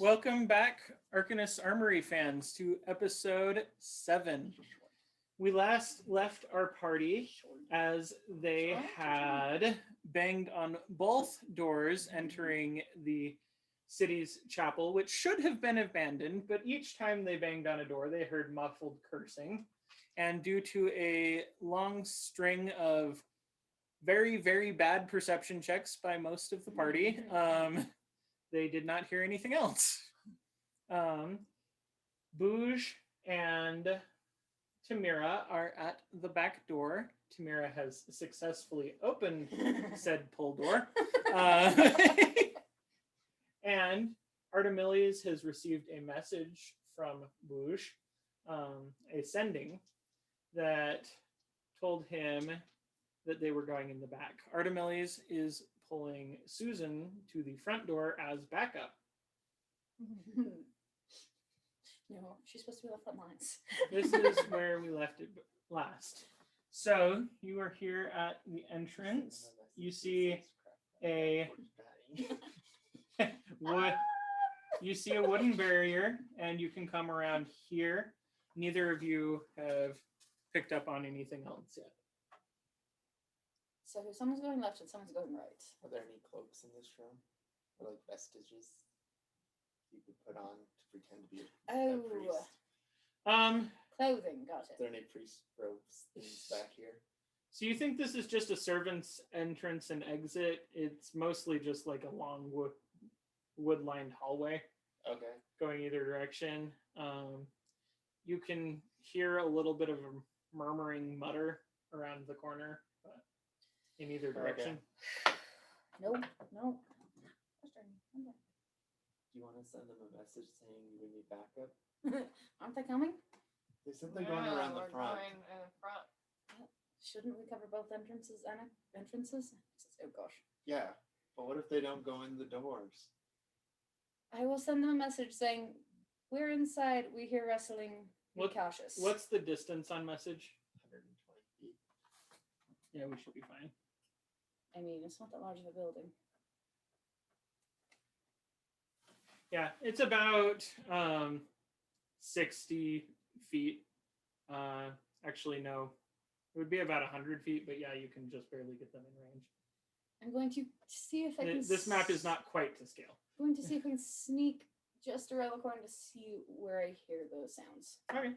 Welcome back, Arcanist Armory fans, to episode 7. We last left our party as they had banged on both doors entering the city's chapel, which should have been abandoned, but each time they banged on a door, they heard muffled cursing. And due to a long string of very, very bad perception checks by most of the party, they did not hear anything else. Bouge and Tamira are at the back door. Tamira has successfully opened said pull door. And Artemilius has received a message from Bouge, a sending, that told him that they were going in the back. Artemilius is pulling Susan to the front door as backup. No, she's supposed to be left on lines. This is where we left it last. So you are here at the entrance. You see a wooden barrier, and you can come around here. Neither of you have picked up on anything else yet. So someone's going left and someone's going right. Are there any cloaks in this room? Or like vestiges you could put on to pretend to be a priest? Clothing, got it. Are there any priest robes things back here? So you think this is just a servant's entrance and exit? It's mostly just like a long wood-lined hallway. Okay. Going either direction. You can hear a little bit of a murmuring mutter around the corner, but in either direction. Okay. Nope. Do you want to send them a message saying you would need backup? Aren't they coming? There's something going around the front. Going in the front. Shouldn't we cover both entrances? Oh gosh. Yeah, but what if they don't go in the doors? I will send them a message saying, we're inside, we hear wrestling, be cautious. What's the distance on message? 120 feet. Yeah, we should be fine. I mean, it's not that large of a building. Yeah, it's about 60 feet. Actually, no. It would be about 100 feet, but yeah, you can just barely get them in range. I'm going to see if I can... This map is not quite to scale. I'm going to see if I can sneak just around the corner to see where I hear those sounds. Okay.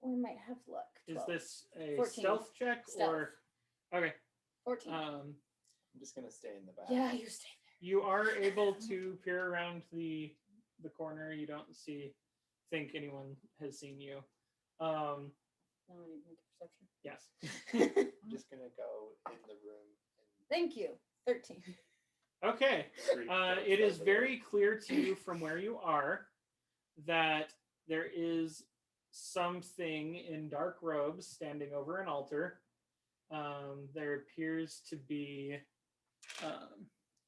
We might have luck. 12. Is this a 14. Stealth check? Stealth. Or... Okay. 14. I'm just going to stay in the back. Yeah, you stay there. You are able to peer around the corner. You don't think anyone has seen you. Now I need to make a perception. Yes. I'm just going to go in the room. Thank you. 13. Okay. It is very clear to you from where you are that there is something in dark robes standing over an altar. There appears to be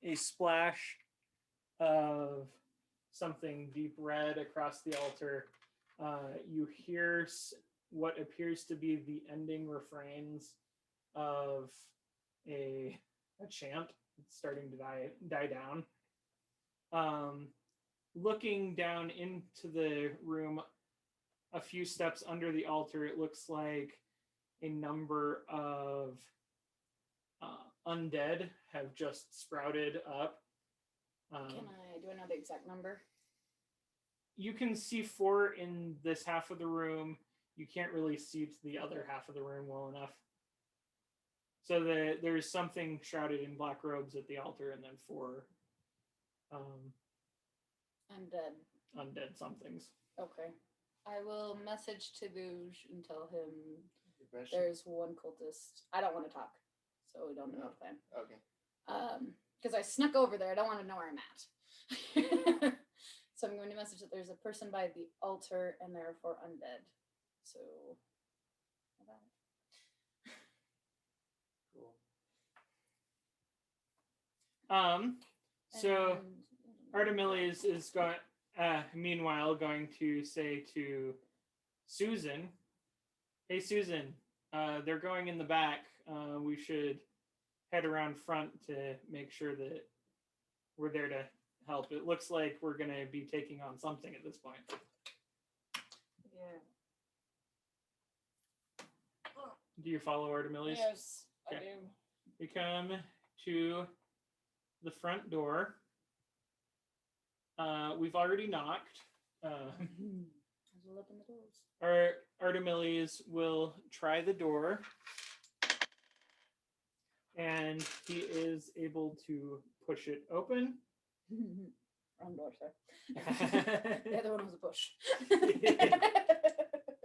a splash of something deep red across the altar. You hear what appears to be the ending refrains of a chant. It's starting to die down. Looking down into the room, a few steps under the altar, it looks like a number of undead have just sprouted up. Do I know the exact number? You can see 4 in this half of the room. You can't really see to the other half of the room well enough. So there's something shrouded in black robes at the altar, and then 4 undead somethings. Okay. I will message to Bouge and tell him there's one cultist. I don't want to talk, so we don't know the plan. Okay. Because I snuck over there. I don't want to know where I'm at. So I'm going to message that there's a person by the altar and there are 4 undead. So, how about Cool. So Artemilius is going, meanwhile, going to say to Susan, "Hey, Susan, they're going in the back. We should head around front to make sure that we're there to help. It looks like we're going to be taking on something at this point. Yeah. Do you follow Artemilius? Yes, I Okay. do. We come to the front door. We've already knocked. I'll open the doors. Artemilius will try the door. And he is able to push it open. Wrong door, sir. The other one was a push.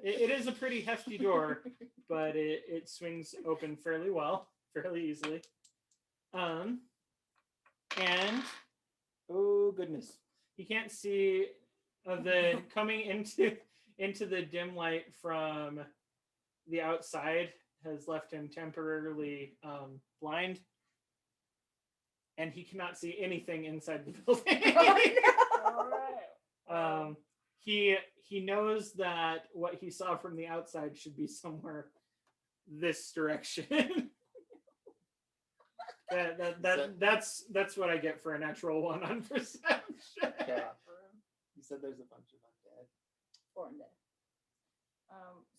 It is a pretty hefty door, but it swings open fairly well, fairly easily. And oh goodness, you can't see the coming into the dim light from the outside has left him temporarily blind, and he cannot see anything inside the building. All right. He knows that what he saw from the outside should be somewhere this direction. That's what I get for a natural 1 on perception. Okay. You said there's a bunch of undead. 4 undead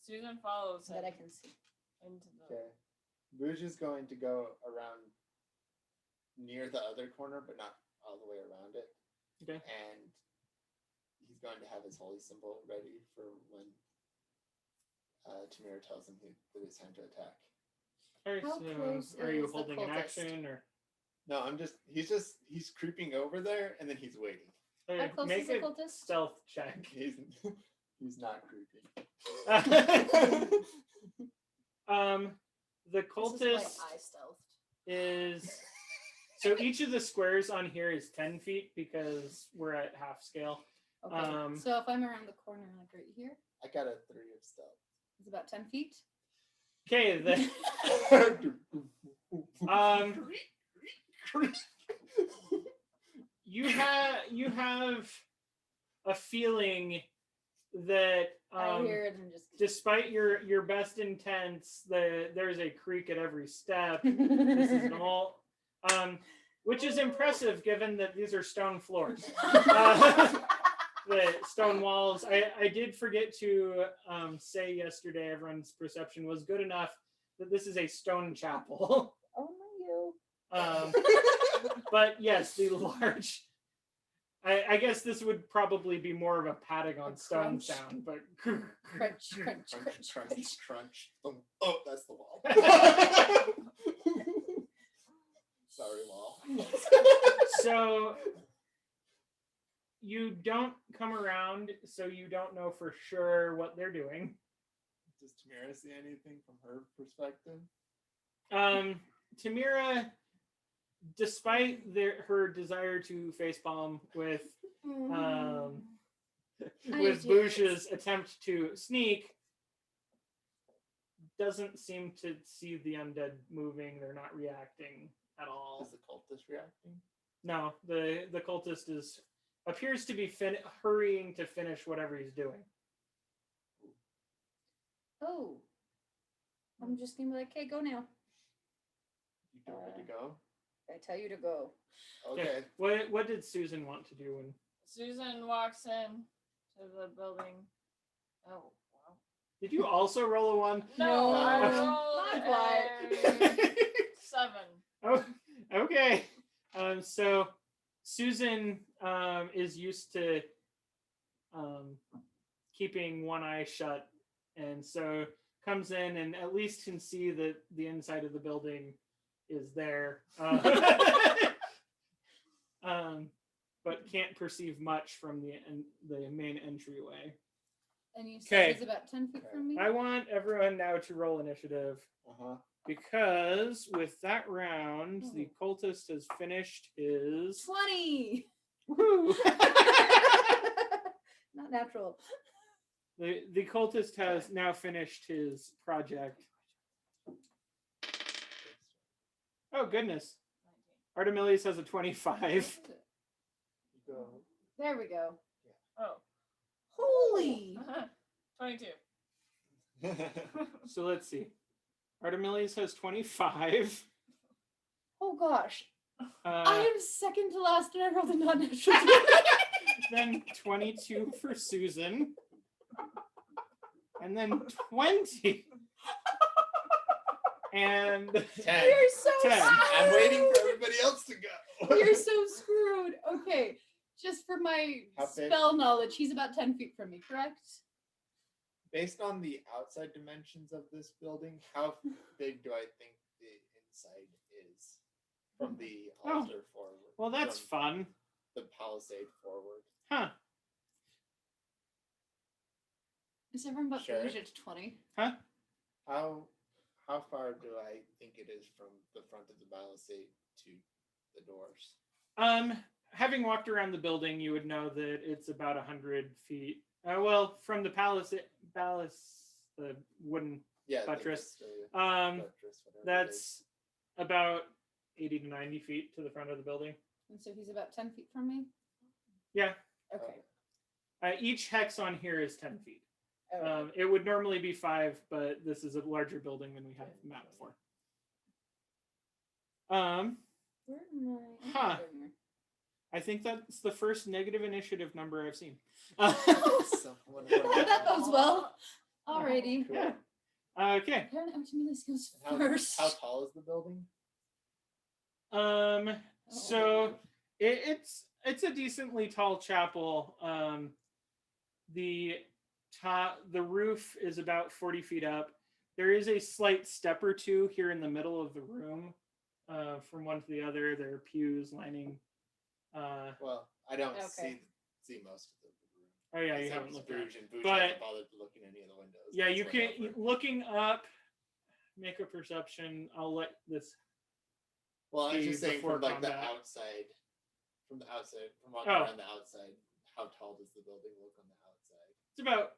Susan follows him that I can see. into the. Okay. Bouge is going to go around near the other corner, but not all the way around it. Okay. And he's going to have his holy symbol ready for when Tamira tells him that it's time to attack. Alright, How so close are you is the holding an cultist? action or? No, he's creeping over there and then he's waiting. How close Make is the a cultist? stealth check. He's not creeping. The This cultist is why I stealthed. is so each of the squares on here is 10 feet because we're at half scale. Okay. So if I'm around the corner, like right here, I got a 3 of stealth. it's about 10 feet. Okay, then you have a feeling that I hear it and just. despite your best intents, there's a creak at every step. This is normal, which is impressive given that these are stone floors. The stone walls. I did forget to say yesterday everyone's perception was good enough that this is a stone chapel. Oh no, you. But yes, the large. I guess this would probably be more of a patting on stone crunch. sound, but Crunch, crunch, Crunch, crunch, crunch, crunch. crunch. Oh, that's the wall. Sorry, wall. so you don't come around, so you don't know for sure what they're doing. Does Tamira see anything from her perspective? Tamira, despite her desire to facepalm with Bouge's attempt to sneak, doesn't seem to see the undead moving. They're not reacting at all. Is the cultist reacting? No, the cultist appears to be hurrying to finish whatever he's doing. Oh. I'm just gonna be like, hey, go now. You told her to go? I tell you to go. Okay. What did Susan want to do when Susan walks in to the building. Oh, wow. did you also roll a 1? No, I Not rolled quite. a 7. Oh, okay. So Susan is used to keeping one eye shut, and so comes in and at least can see that the inside of the building is there, but can't perceive much from the main entryway. And you Okay. said he's about 10 feet from me? I want everyone now to roll initiative. Uh-huh. Because with that round, the cultist has finished his 20! Woo! Not natural. The cultist has now finished his project. Oh goodness. Artemilius has a 25. You go. There we go. Oh. Holy! 22. So let's see. Artemilius has 25. Oh gosh. I am second to last, and I rolled a non-natural. Then 22 for Susan. And then 20. And 10. You're so 10. I'm waiting for screwed. everybody else to go. You're so screwed. Okay, just for my How big? spell knowledge, he's about 10 feet from me, correct? Based on the outside dimensions of this building, how big do I think the inside is from the altar forward? well, that's from fun. the palisade forward. Huh. Is everyone but Sure. Bouge at 20? Huh? How far do I think it is from the front of the palisade to the doors? Having walked around the building, you would know that it's about 100 feet. Well, from the palace, the wooden Yeah, buttress. buttress, Um, whatever it is. that's about 80 to 90 feet to the front of the building. And so he's about 10 feet from me? Yeah. Okay. Each hex on here is 10 feet. Oh, It would normally be 5, but this is a larger building than we have mapped for. where am I? Huh. Down here. I think that's the first negative initiative number I've seen. Someone That goes well. Alrighty. Cool. Okay. Apparently, Archimedes goes How, first. how tall is the building? So it's a decently tall chapel. The roof is about 40 feet up. There is a slight step or two here in the middle of the room. From one to the other, there are pews lining. Well, I don't Okay. see most of the room. Oh yeah, you Except haven't looked at it. Bouge, and Bouge But- hasn't bothered to look in any of the windows. Yeah, you can whatsoever. looking up. Make a perception. I'll let this. Well, I'm see just saying before from like the combat. outside, from walking Oh. around the outside, how tall does the building look on the outside? It's about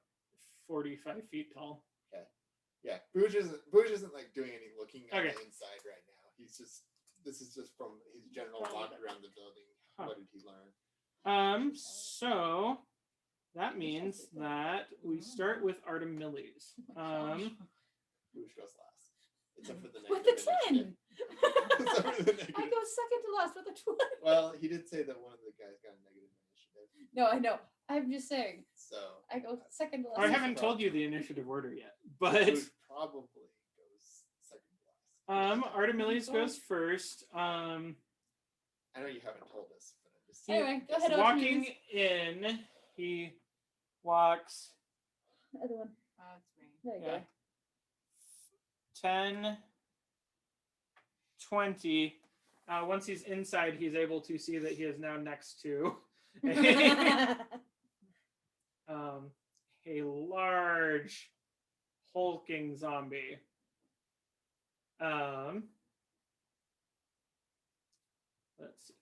45 feet tall. Yeah, Bouge isn't like doing any looking on Okay. the inside right now. This is just from his general Probably walk better. around the building. Huh. What did he learn? So that means that we start with Artemiles. Bouge goes last. Except for the With negative a 10! initiative. Except for the I negative. go second to last with a 20. Well, he did say that one of the guys got a negative initiative. No, I know. I'm just saying. So I go second to last. I haven't told you the initiative order yet, but Bouge probably goes second to last. Artemiles goes first. I know you haven't told us, but I'm just Anyway, go ahead. Walking Archimedes. in, he walks The other one. That's me. There you Yeah. go. 10, 20. Once he's inside, he's able to see that he is now next to a large hulking zombie. Let's see.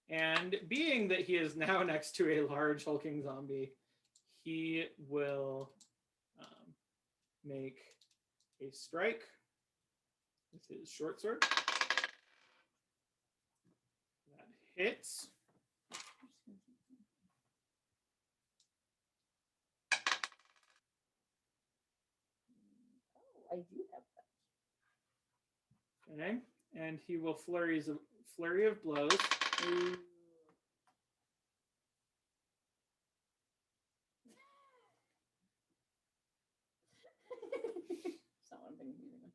And being that he is now next to a large hulking zombie, he will make a strike with his short sword. That hits. I do have that. Okay. And he will flurry of blows. It's not what I'm thinking either.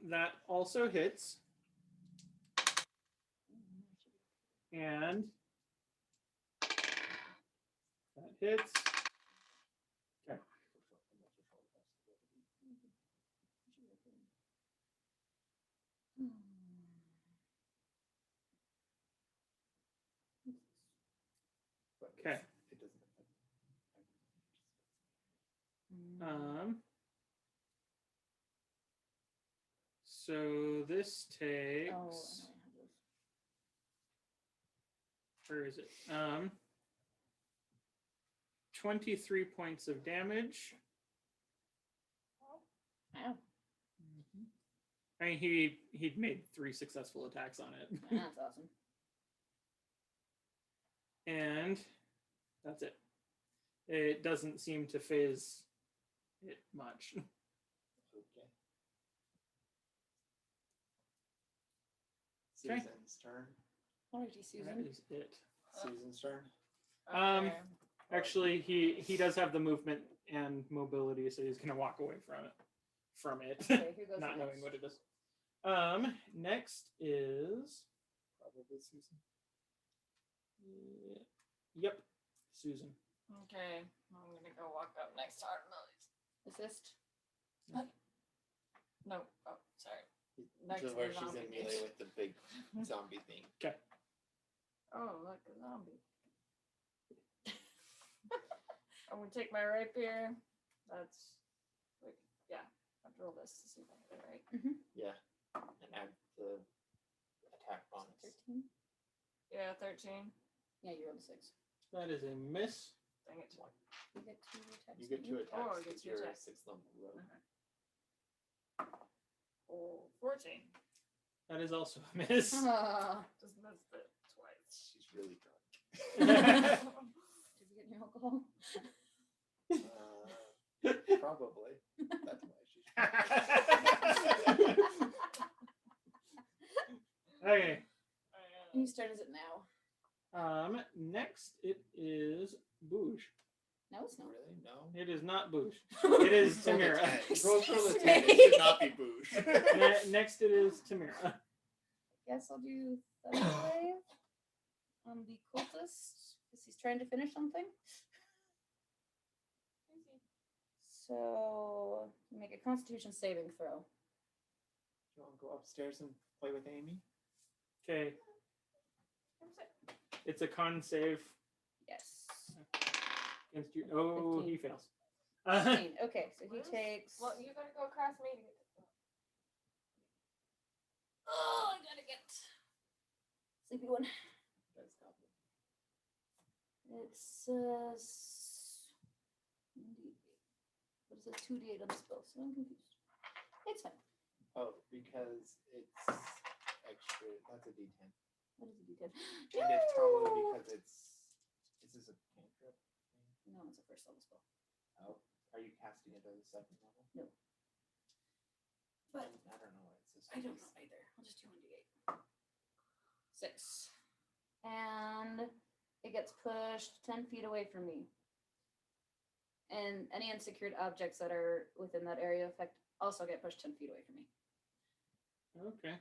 That also hits. And that hits. Okay. But Okay. it doesn't affect. So this takes. Oh, I know I have those. Where is it? 23 points of damage. Wow. I mean, he made 3 successful attacks on it, That's awesome. and that's it. It doesn't seem to phase it much. Okay. Susan's turn. Alrighty, That Susan. is it. Susan's turn. Um, Okay. Actually, he does have the movement and mobility, so he's gonna walk away from it, Okay, who goes not next? knowing what it is. Next is Probably Susan. yep, Susan. Okay. I'm gonna go walk up next to Arcanist. Assist. No. Oh, sorry. To Next to where the she's in zombie melee bitch. with the big zombie thing. Okay. Oh, look, a zombie. I'm gonna take my rapier. That's like, yeah. I have to roll this to see if I hit it right. Yeah. And add the attack bonus. 13. Yeah, 13. Yeah, you rolled a 6. That is a miss. Dang it. You get 2 attacks. You get don't 2 attacks Oh, I get because 2 you're a attacks. 6th level rogue. Oh, 14. That is also a miss. Ah. Just missed it twice. She's really drunk. Did you get any alcohol? Probably. That's why she's Okay. Whose turn is it now? Next it is Boosh. No, it's not. Really? No. It is not Boosh. It is Roll a Tamira. 10. Roll for the 10. Snake. It should not be Boosh. Next it is Tamira. Guess I'll do Thunderwave on the cultist because he's trying to finish something. So make a Constitution saving throw. You want to go upstairs and play with Amy? Okay. It's a con save Yes. against you. Oh, 15. he fails. 15. Okay, so he What is- takes. Well, you gotta go across me to get this one. Oh, I gotta get sleepy one. That's goblin. It says. What is it? 2d8 on the spell, so I'm confused. It's fine. Oh, because it's extra. That's a D10. What is a d10? And it's probably because it's. Is this a cantrip? No, it's a first level spell. Oh, are you casting it at a 2nd level? No. But I don't know what it says. I don't know either. I'll just do 1d8. 6. And it gets pushed 10 feet away from me. And any unsecured objects that are within that area of effect also get pushed 10 feet away from me. Okay.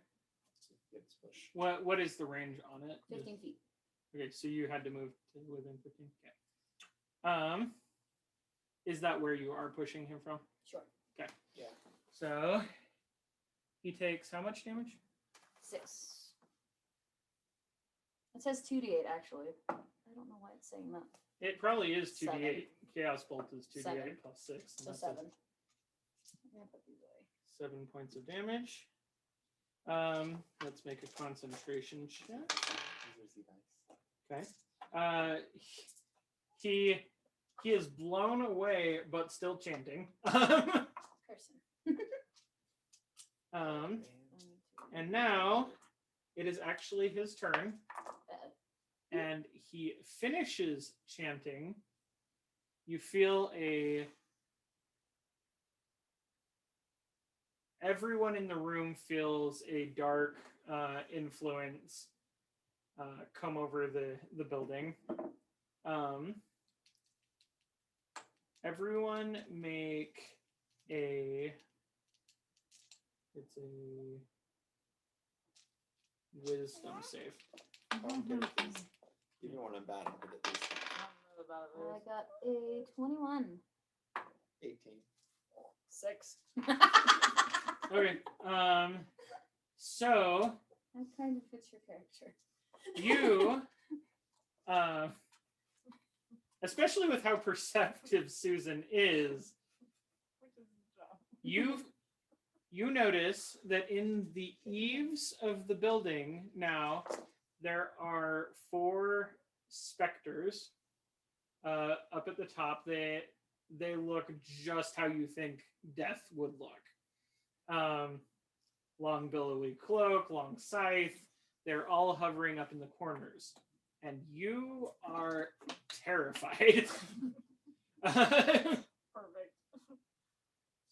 It's push. What is the range on it? 15 feet. Okay, so you had to move to within 15. Okay. Is that where you are pushing him from? Sure. Okay. Yeah. So he takes how much damage? 6. It says 2d8 actually. I don't know why it's saying that. It probably is 2d8. 7. Chaos Bolt is 2d8 7. plus 6. So and that's 7. I'm gonna put these away. 7 points of damage. Let's make a concentration check. These are dice. Okay. He is blown away, but still chanting. Carson. And now it is actually his turn, Bad. and he finishes chanting. You feel everyone in the room feels a dark influence come over the building. Everyone make it's a wisdom save. I'm good at these. Even when I'm bad, I'm good at these. I don't know about I this. got a 21. 18. 6. Okay. So That kind of fits your character. you, especially with how perceptive Susan is, Which is the job. you notice that in the eaves of the building now there are 4 specters up at the top. They look just how you think death would look. Long billowy cloak, long scythe. They're all hovering up in the corners, and you are terrified. Perfect.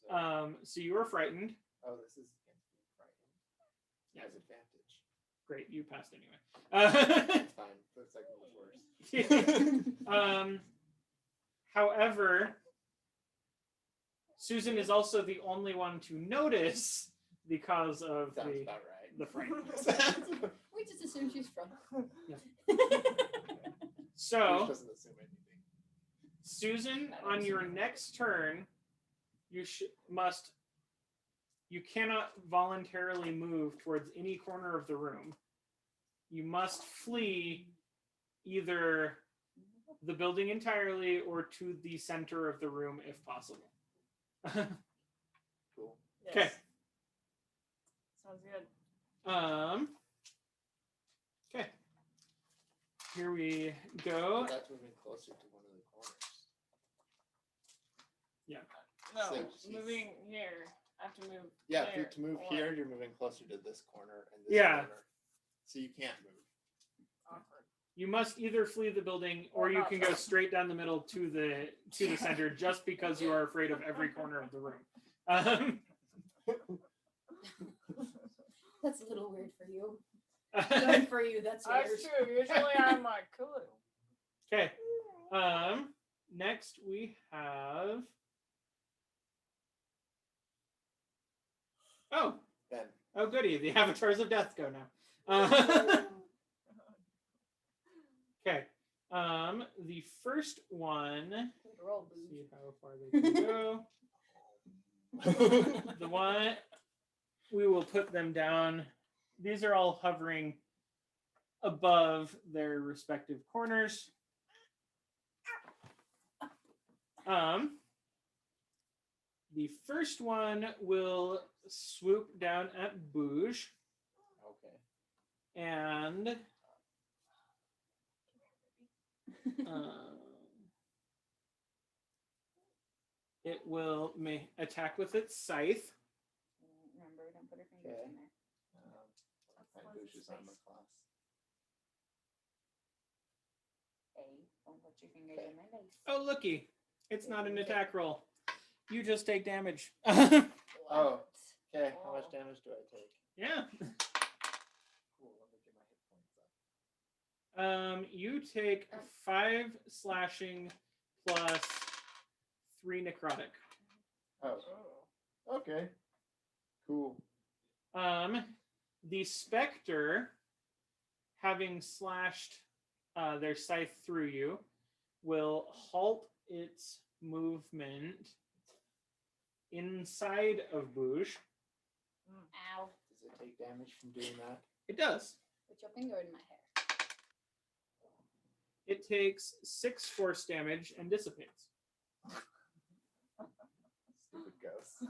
So, So you are frightened. oh, this is against being frightened. He has advantage. Great, you passed anyway. It's fine. The second was worse. However, Susan is also the only one to notice because of Sounds the about right. the frame. We just assume she's drunk. So, doesn't assume anything. Susan, on your next turn, you cannot voluntarily move towards any corner of the room. You must flee either the building entirely or to the center of the room if possible. Cool. Yes. Okay. Sounds good. Okay. Here we go. So that's moving closer to one of the corners. No, So she's- moving here. I have to move. Yeah, there. to move Or- here, you're moving closer to this corner and this Yeah. corner. So you can't move. Awkward. You must either flee the building or Or you not. can go straight down the middle to the center just because you are afraid of every corner of the room. That's a little weird for you. Good for you. That's weird. That's true. Usually I'm like, cool. Okay. Next we have. Oh. Ben. Oh, goody. The avatars of death go now. Okay. The first one. Good roll, Let's boo. see how far they can go. The one we will put them down. These are all hovering above their respective corners. The first one will swoop down at Bouge Okay. and it will attack with its scythe. Remember, don't put her fingers Okay. in there. Find Bush's armor class. Hey, don't put your fingers in my face. Oh, looky. It's not an attack roll. You just take damage. Oh. Okay, how much damage do I take? Yeah. Cool, let me get my hit points up. You take 5 slashing plus 3 necrotic. Oh, Oh. okay. Cool. The specter, having slashed their scythe through you, will halt its movement inside of Bouge. Ow. Does it take damage from doing that? It does. Put your finger in my hair. It takes 6 force damage and dissipates. Stupid ghost.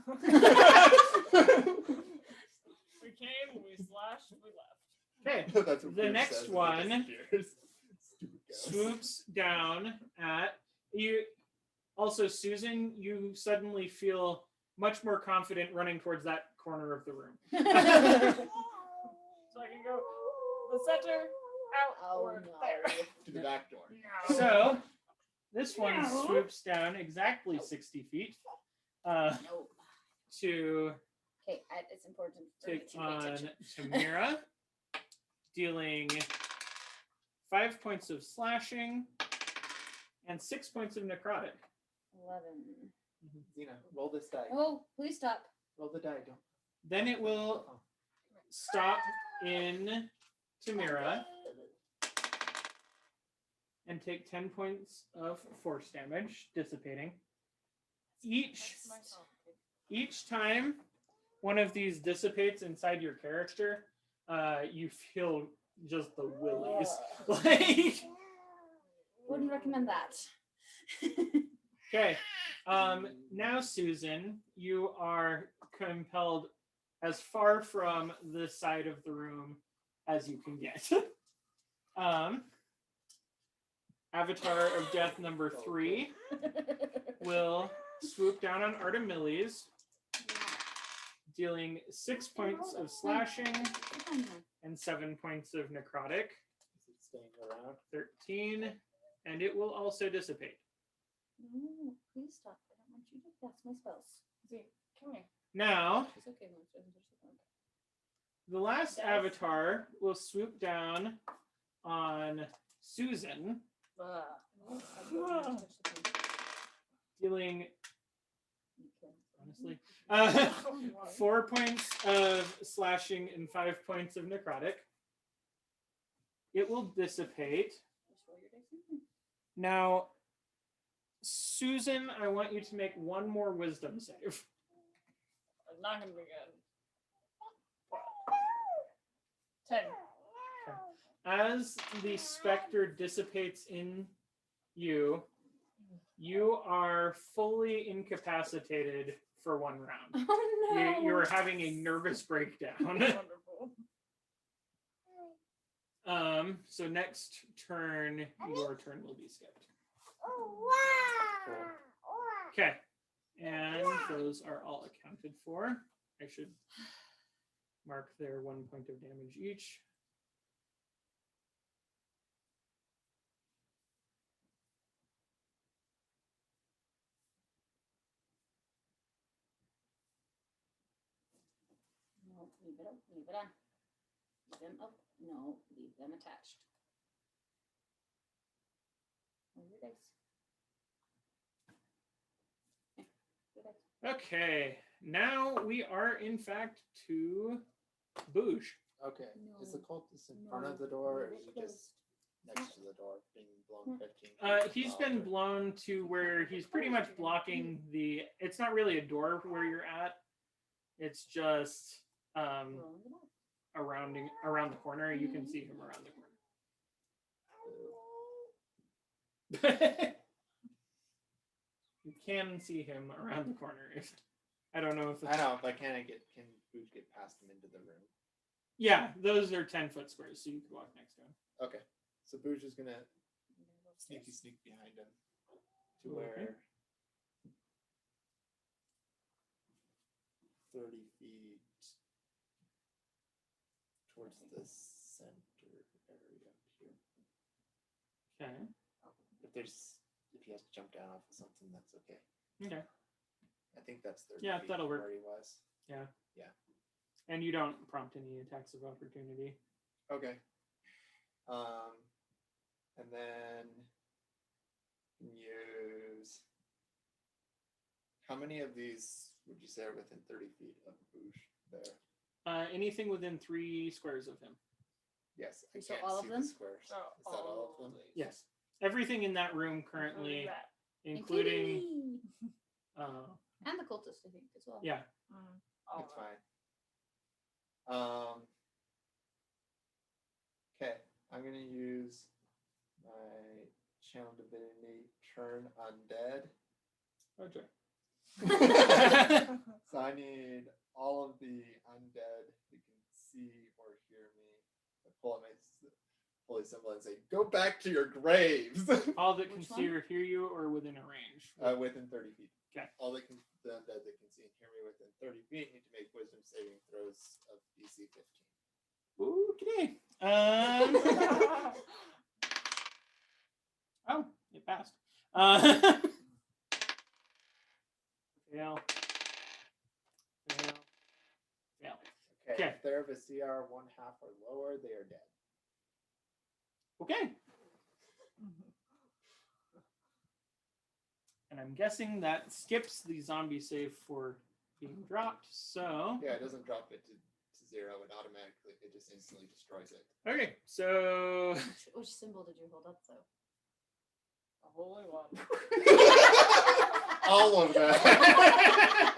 We came, we slashed, we left. Okay. That's what The Bruce next says as he one disappears. Stupid ghost. swoops down at you. Also, Susan, you suddenly feel much more confident running towards that corner of the room. So I can go the center, out, Oh, or no. there. To the back door. No. So, this one swoops down exactly 60 feet Nope. to Okay, it's important for me take to pay on attention. Tamira, dealing 5 points of slashing and 6 points of necrotic. 11. Xena, roll this die. Oh, please stop. Roll the die. Don't. Then it will stop in Tamira and take 10 points of force damage, dissipating. That's myself. Each time one of these dissipates inside your character, you feel just the willies. Like, Wouldn't recommend that. okay. Now, Susan, you are compelled as far from the side of the room as you can get. Avatar of Death number 3 will swoop down on Artemiles, dealing 6 points of slashing and 7 points of necrotic. Is it staying around? 13, and it will also dissipate. No, please stop. I don't want you to cast my spells. See, come here. Now, It's okay, Monster. It's okay. the last avatar will swoop down on Susan, dealing honestly 4 points of slashing and 5 points of necrotic. It will dissipate. Now, Susan, I want you to make one more wisdom save. It's not gonna be good. 10. As the specter dissipates in you, you are fully incapacitated for 1 round. Oh no! You are having a nervous breakdown. Wonderful. So next turn, your turn will be skipped. Okay, and those are all accounted for. I should mark their 1 point of damage each. No, leave it up. Leave it on. Leave them up. No, leave them attached. Where are your dice? Your dice. Okay, now we are in fact to Bouge. Okay. Is the No. cultist in front of the door, or is he No. just next to the door, being blown 15? He's been blown to where he's pretty much blocking the. It's not really a door where you're at. It's just Rolling them up. around the corner. You can see him around the corner. You can see him around the corner. If I don't know if it's, I know, but can Booch get past him into the room? Yeah, those are 10-foot squares, so you could walk next to him. Okay. So Booch is gonna sneak behind him to where 30 feet towards the center area up here. Okay. If he has to jump down off of something, that's okay. Okay. I think that's 30 Yeah, feet that'll from work. where he was. Yeah. Yeah. And you don't prompt any attacks of opportunity. Okay. And then use. How many of these would you say are within 30 feet of Boosh there? Anything within 3 squares of him. Yes, I So can't all of see them? the squares. So Is that all of them? Yes. Everything in that room currently, that. including me. And the cultist, I think, as well. yeah. All That's of it. fine. Okay, I'm gonna use my channel divinity turn undead. Okay. So I need all of the undead who can see or hear me. I pull out my holy symbol and say, "Go back to your graves." All that can Which see one? or hear you, or within a range. Within 30 feet. Okay. All the undead that can see and hear me within 30 feet need to make wisdom saving throws of DC 15. Okay. Oh, it passed. Fail. Fail. Fail. Okay. Okay. If they're of a CR 1/2 or lower, they are dead. Okay. And I'm guessing that skips the zombie save for being dropped. So Yeah, it doesn't drop it to 0. It automatically, it just instantly destroys it. okay. So Which symbol did you hold up, though? A holy one. All of that.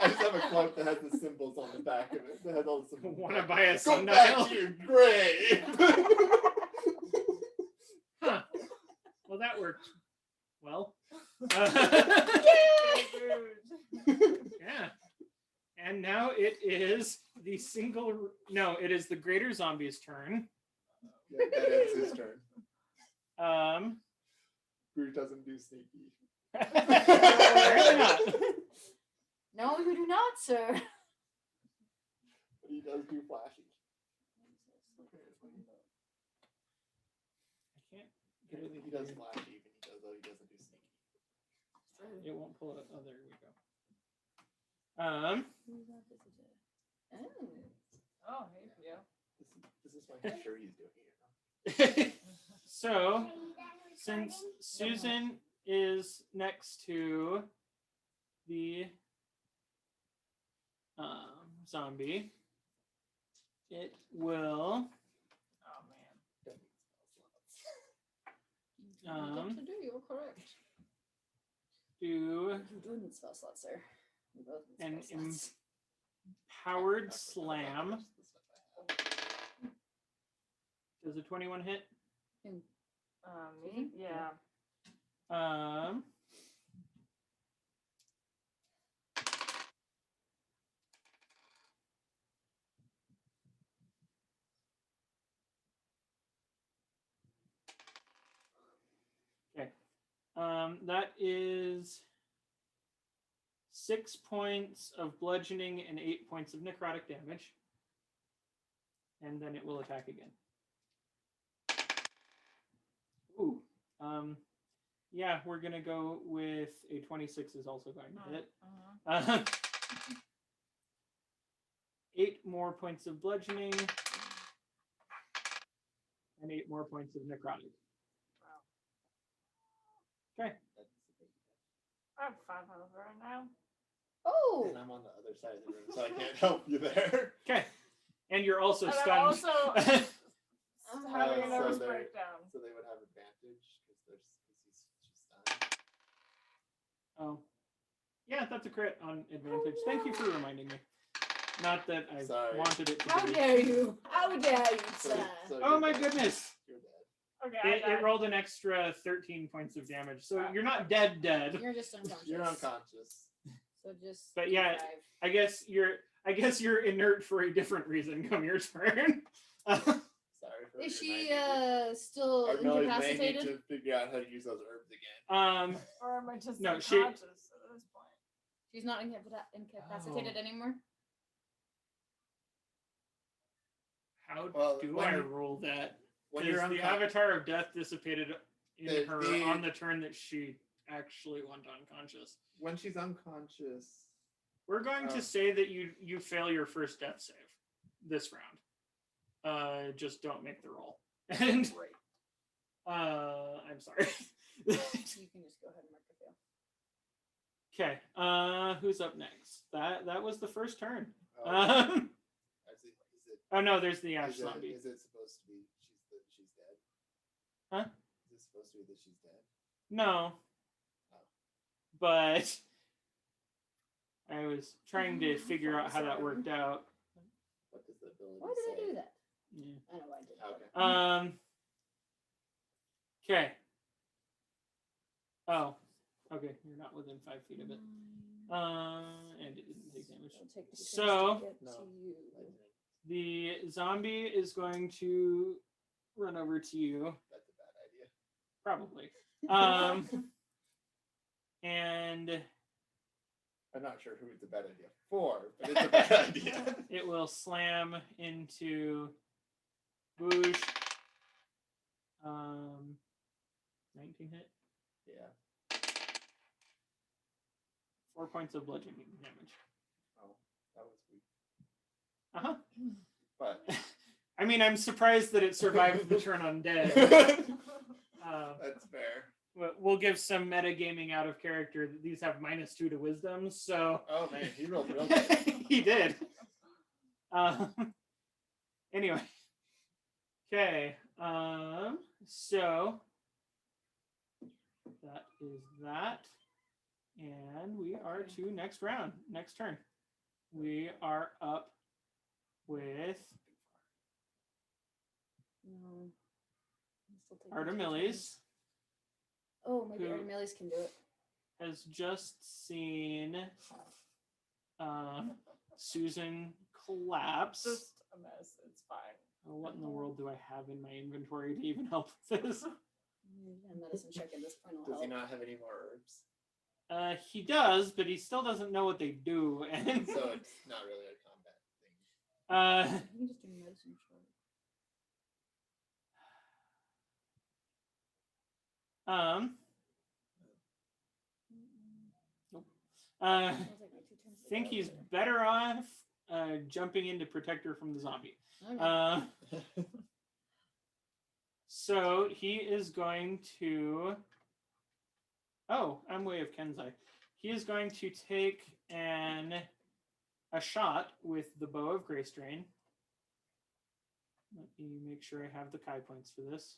I just have a cloak that has the symbols on the back of it. That has all the symbols. want to buy a Go sundial? back to your grave. Huh. Well, that worked. Well. Yeah. And now it is the it is the greater zombie's turn. Yeah, that ends his turn. Bruce doesn't do sneaky. Apparently not. No, you do not, sir. But he does do flashy. I can't get Apparently it. he does flashy, though he doesn't do sneaky. It won't pull it. Oh, there we go. Oh. Oh, hey, yeah. This is why I'm sure he's doing it. So, since Susan is next to the zombie, it will Oh man. Don't need spell slots. What to do? You're correct. do You do need spell slots, sir. We both need an spell slots. empowered slam. Does a 21 hit? Me? Yeah. Okay. That is 6 points of bludgeoning and 8 points of necrotic damage. And then it will attack again. Ooh. Yeah, we're gonna go with a 26 is also going to hit. 8 more points of bludgeoning and 8 more points of necrotic. Okay. I have 5 health right now. Oh! And I'm on the other side of the room, so I can't help you there. Okay. And you're also And stunned. I'm also having a so nervous they're- breakdown. So they would have advantage because she's stunned. Oh. Yeah, that's a crit on advantage. Thank you for reminding me. Not that I Sorry. wanted it to How be. dare you? How dare you, So- sir? so Oh you're my dead. goodness. You're dead. Okay, I It died. rolled an extra 13 points of damage. So you're not dead. You're just unconscious. You're unconscious. So just. But yeah, drive. I guess you're inert for a different reason. Come your turn. Sorry for Is she reminding you. still Our Melly may need incapacitated? to figure out how to use those herbs again. Or am I just No, unconscious she- at this point? She's not incapacitated anymore. How Well, do when I you- roll that? When Because you're the unconscious, avatar of death dissipated in The- her the- on the turn that she actually went unconscious. when she's unconscious, We're going to say that you fail your first death save this round. Just don't make the roll. And I'm sorry. You can just go ahead and mark the fail. Okay. Who's up next? That was the first turn. is it Oh no, there's the ash is it, zombie. is it supposed to be she's dead? Huh? Is it supposed to be that she's dead? No. But I was trying to figure out how that worked out. What does the ability Why did I say? do that? Yeah. I know I did. Okay. Okay. Oh. Okay, you're not within 5 feet of it. And it didn't take damage. It'll take me turns So- to get No. to you. The zombie is going to run over to you, That's a bad idea. probably. And I'm not sure who it's a bad idea for, but it's a bad idea. it will slam into Boosh. 19 hit. Yeah. 4 points of bludgeoning damage. Oh, that was weak. Uh-huh. But I mean, I'm surprised that it survived the turn undead. that's fair. We'll give some metagaming out of character that these have -2 to wisdom, so Oh man, he rolled real good. he did. Anyway. Okay. So that is that. And we are to next round. Next turn. We are up with No. I'm still taking 2 turns. Artemilius. Oh, maybe Who- Artemilius can do it. Has just seen Susan collapse. Just a mess. It's fine. Oh, what in the world do I have in my inventory to even help with this? A medicine check at this point will Does he help. not have any more herbs? He does, but he still doesn't know what they do. And So it's not really a combat thing. You can just do medicine check. Nope. That was like my 2 turns Think ago. he's better off jumping in to protect her from the zombie. Okay. So he is going to. Oh, I'm way of Kenzai. He is going to take a shot with the bow of Grace Drain. Let me make sure I have the Kai points for this.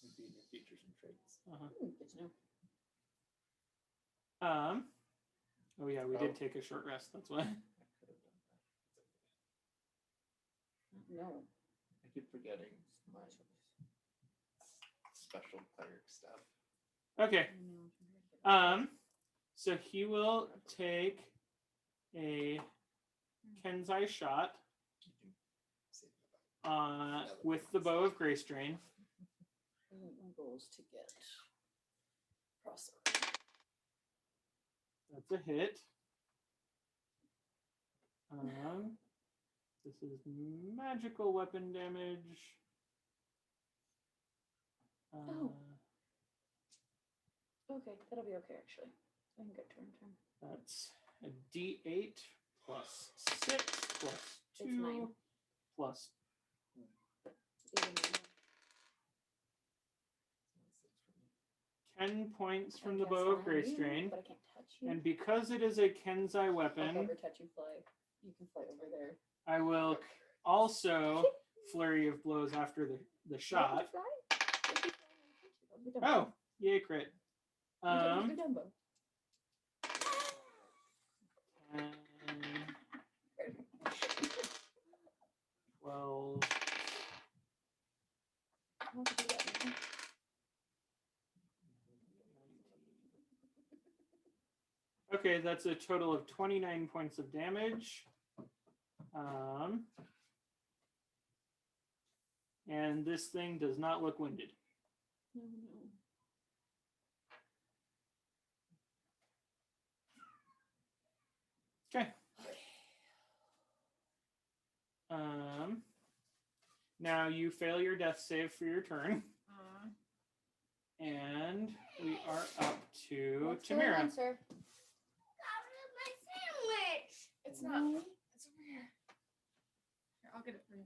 Maybe in your features and traits. Good to know. Oh yeah, we did take a short rest. That's why. I could have done that. No. I keep forgetting my special cleric stuff. Okay. So he will take a Kenzai shot You can save my with the bow of Grace Drain. My goal is to get across the That's a hit. This is magical weapon damage. Okay, that'll be okay actually. I can get turn. That's a D8 plus 6 plus It's 2 9. plus 10 points from the bow of Grace Drain. But I can't touch you. And because it is a Kenzai I'll weapon, never touch you, fly. You can fly over there. I will also flurry of blows after the shot. Oh, yay, crit. You're Dumbo. 10, 12. I want to do that now. Okay, that's a total of 29 points of damage. And this thing does not look winded. No. Okay. Now you fail your death save for your turn. And we are up to What's going Tamira. on, sir? It's not. It's over here. Here, I'll get it for you.